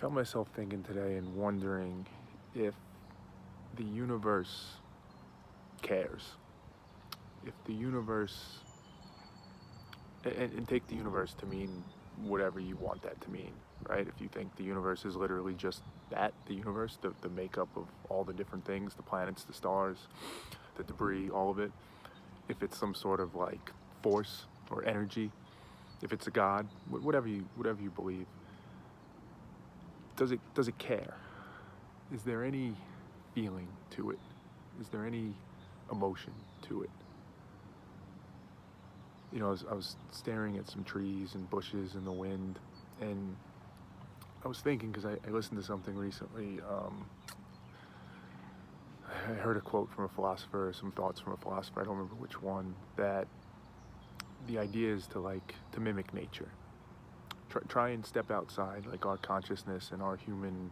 found myself thinking today and wondering if the universe cares. If the universe, and take the universe to mean whatever you want that to mean, right? If you think the universe is literally just that, the universe, the makeup of all the different things, the planets, the stars, the debris, all of it, if it's some sort of like force or energy, if it's a god, whatever you believe, does it care? Is there any feeling to it? Is there any emotion to it? I was staring at some trees and bushes in the wind, and I was thinking because I listened to something recently. I heard a quote from a philosopher, some thoughts from a philosopher. I don't remember which one. That the idea is to mimic nature. Try and step outside like our consciousness and our human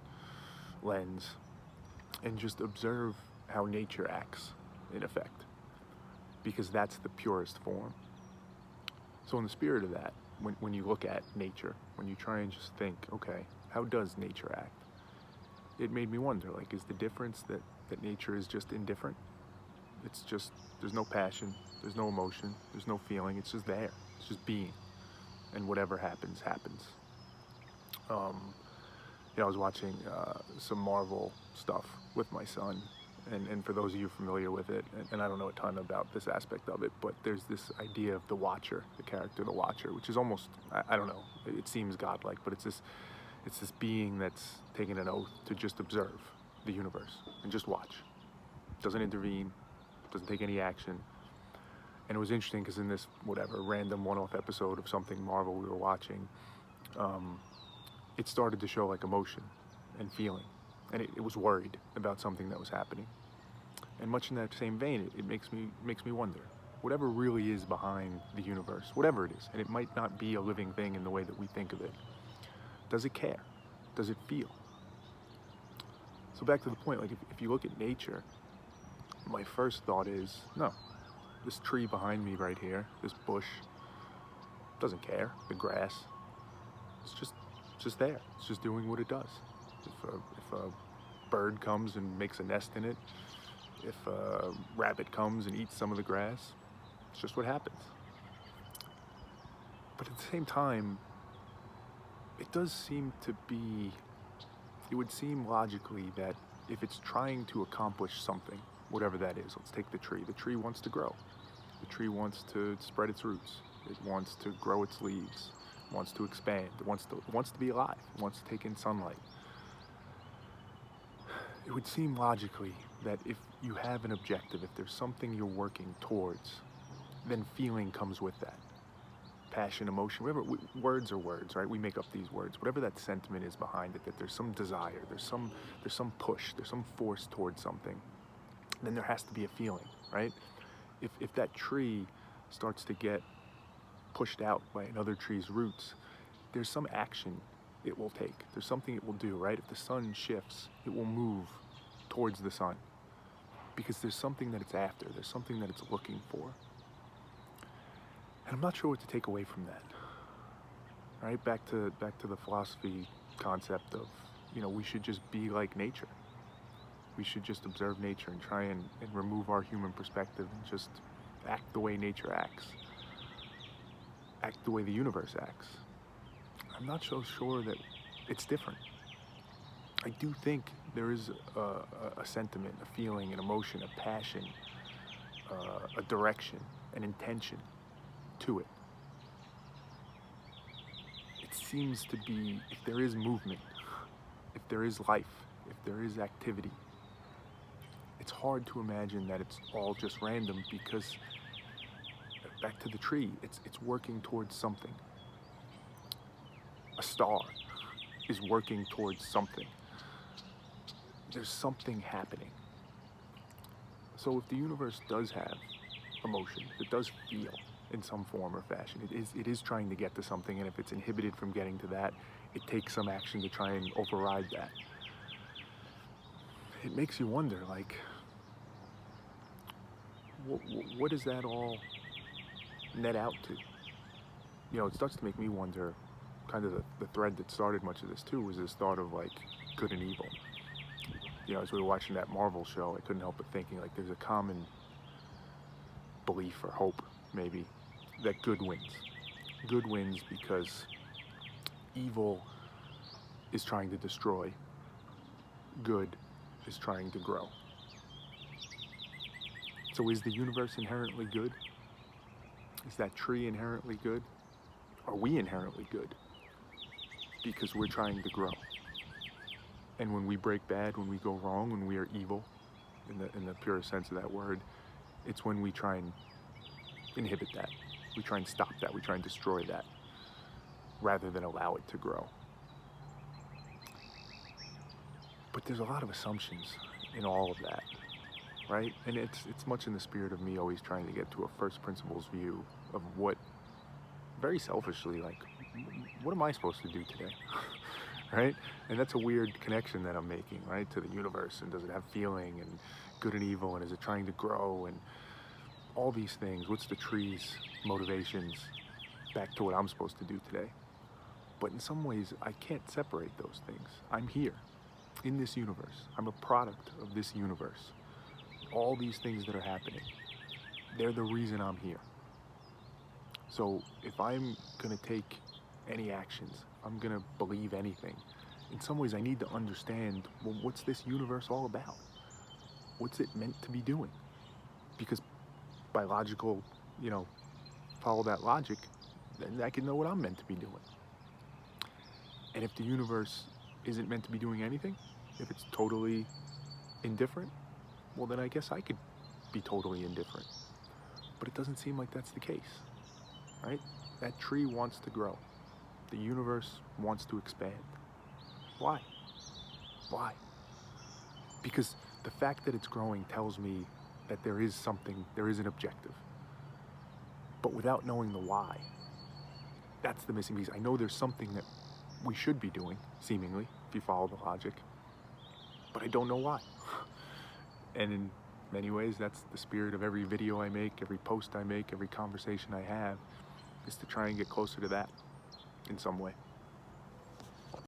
lens, and just observe how nature acts in effect, because that's the purest form. So in the spirit of that, when you look at nature, when you try and just think, okay, how does nature act? It made me wonder, like, is the difference that nature is just indifferent? It's just, there's no passion, there's no emotion, there's no feeling, it's just there. It's just being. And whatever happens, happens. Um, I was watching some Marvel stuff with my son, and for those of you familiar with it, and I don't know a ton about this aspect of it, but there's this idea of the Watcher, the character the Watcher, which is almost, I don't know, it seems godlike, but it's this being that's taken an oath to just observe the universe and just watch. Doesn't intervene, doesn't take any action. And it was interesting because in this whatever random one-off episode of something Marvel we were watching, it started to show like emotion and feeling, and it was worried about something that was happening. And much in that same vein, it makes me wonder, whatever really is behind the universe, whatever it is, and it might not be a living thing in the way that we think of it. Does it care? Does it feel? So back to the point, like if you look at nature, my first thought is no. This tree behind me right here, this bush, doesn't care. The grass, it's just there. It's just doing what it does. If a bird comes and makes a nest in it, if a rabbit comes and eats some of the grass, it's just what happens. But at the same time, it does seem to be, it would seem logically that if it's trying to accomplish something, whatever that is, let's take the tree. The tree wants to grow. The tree wants to spread its roots. It wants to grow its leaves. It wants to expand. It wants to be alive. It wants to take in sunlight. It would seem logically that if you have an objective, if there's something you're working towards, then feeling comes with that. Passion, emotion, whatever. Words are words, right? We make up these words. Whatever that sentiment is behind it, that there's some desire, there's some push, there's some force towards something. Then there has to be a feeling, right? If that tree starts to get pushed out by another tree's roots, there's some action it will take. There's something it will do, right? If the sun shifts, it will move towards the sun, because there's something that it's after. There's something that it's looking for. And I'm not sure what to take away from that. Right? Back to the philosophy concept of, we should just be like nature. We should just observe nature and try and remove our human perspective and just act the way nature acts. Act the way the universe acts. I'm not so sure that it's different. I do think there is a sentiment, a feeling, an emotion, a passion, a direction, an intention to it. It seems to be, if there is movement, if there is life, if there is activity, it's hard to imagine that it's all just random, because back to the tree, it's working towards something. A star is working towards something. There's something happening. So if the universe does have emotion, if it does feel in some form or fashion, it is trying to get to something, and if it's inhibited from getting to that, it takes some action to try and override that. It makes you wonder, like, what does that all net out to? It starts to make me wonder, kind of the thread that started much of this too was this thought of like good and evil. You know, as we were watching that Marvel show, I couldn't help but thinking like there's a common belief or hope maybe that good wins. Good wins because evil is trying to destroy, good is trying to grow. So is the universe inherently good? Is that tree inherently good? Are we inherently good? Because we're trying to grow. And when we break bad, when we go wrong, when we are evil, in the purest sense of that word, it's when we try and inhibit that. We try and stop that. We try and destroy that rather than allow it to grow. But there's a lot of assumptions in all of that, right? And it's much in the spirit of me always trying to get to a first principles view of what, very selfishly, like, what am I supposed to do today? Right? And that's a weird connection that I'm making, right? To the universe, and does it have feeling, and good and evil, and is it trying to grow, and all these things. What's the tree's motivations back to what I'm supposed to do today? But in some ways, I can't separate those things. I'm here in this universe. I'm a product of this universe. All these things that are happening, they're the reason I'm here. So if I'm gonna take any actions, I'm gonna believe anything, in some ways I need to understand, well, what's this universe all about? What's it meant to be doing? Because by logical, follow that logic, then I can know what I'm meant to be doing. And if the universe isn't meant to be doing anything, if it's totally indifferent, well, then I guess I could be totally indifferent. But it doesn't seem like that's the case, right? That tree wants to grow. The universe wants to expand. Why? Why? Because the fact that it's growing tells me that there is something, there is an objective. But without knowing the why, that's the missing piece. I know there's something that we should be doing, seemingly, if you follow the logic, but I don't know why. And in many ways, that's the spirit of every video I make, every post I make, every conversation I have, is to try and get closer to that in some way.